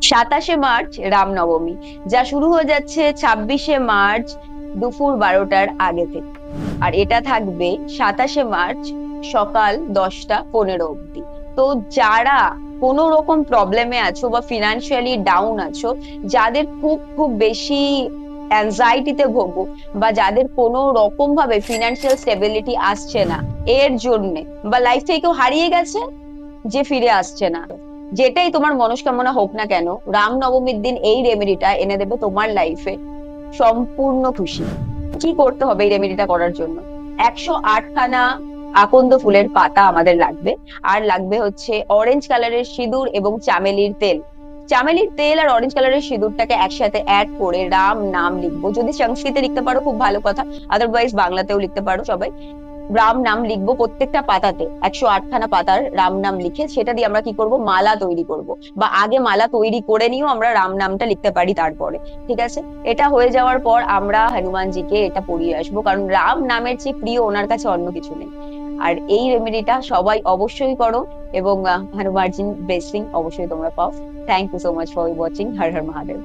27শে March Ramnavami, যা শুরু হয়ে যাচ্ছে 26শে মার্চ দুপুর 12টার আগে থেকে। আর এটা থাকবে 27শে মার্চ সকাল 10টা 15 অব্দি। তো যারা কোনো রকম প্রবলেমে আছো বা ফিনান্সিয়ালি ডাউন আছো, যাদের খুব খুব বেশি অ্যাংজাইটিতে ভোগো, বা যাদের কোনো রকম ভাবে ফিনান্সিয়াল স্টেবিলিটি আসছে না এর জন্য, বা লাইফ থেকে কেউ হারিয়ে গেছে যে ফিরে আসছে না, যেটাই তোমার মনস্কামনা হোক না কেন, রামনবমীর দিন এই রেমেডিটা এনে দেবে তোমার লাইফে সম্পূর্ণ খুশি। কি করতে হবে এই রেমেডিটা করার জন্য? 108খানা আকন্দ ফুলের পাতা আমাদের লাগবে। আর লাগবে হচ্ছে অরেঞ্জ কালারের সিঁদুর এবং চামেলির তেল। চামেলির তেল আর অরেঞ্জ কালারের সিঁদুরটাকে একসাথে অ্যাড করে রাম নাম লিখবো। যদি সংস্কৃতে লিখতে পারো খুব ভালো কথা, আদারওয়াইজ বাংলাতেও লিখতে পারো সবাই। রাম নাম লিখবো প্রত্যেকটা পাতাতে, 108খানা পাতার রাম নাম লিখে সেটা দিয়ে আমরা কি করব, মালা তৈরি করব। বা আগে মালা তৈরি করে নিয়েও আমরা রাম নামটা লিখতে পারি তারপরে। ঠিক আছে? এটা হয়ে যাওয়ার পর আমরা হনুমানজিকে এটা পড়িয়ে আসবো, কারণ রাম নামের চেয়ে প্রিয় ওনার কাছে অন্য কিছু নেই। আর এই রেমেডিটা সবাই অবশ্যই করো, এবং হনুমানজির ব্লেসিং অবশ্যই তোমরা পাও। Thank you so much for watching. Har Har Mahadev.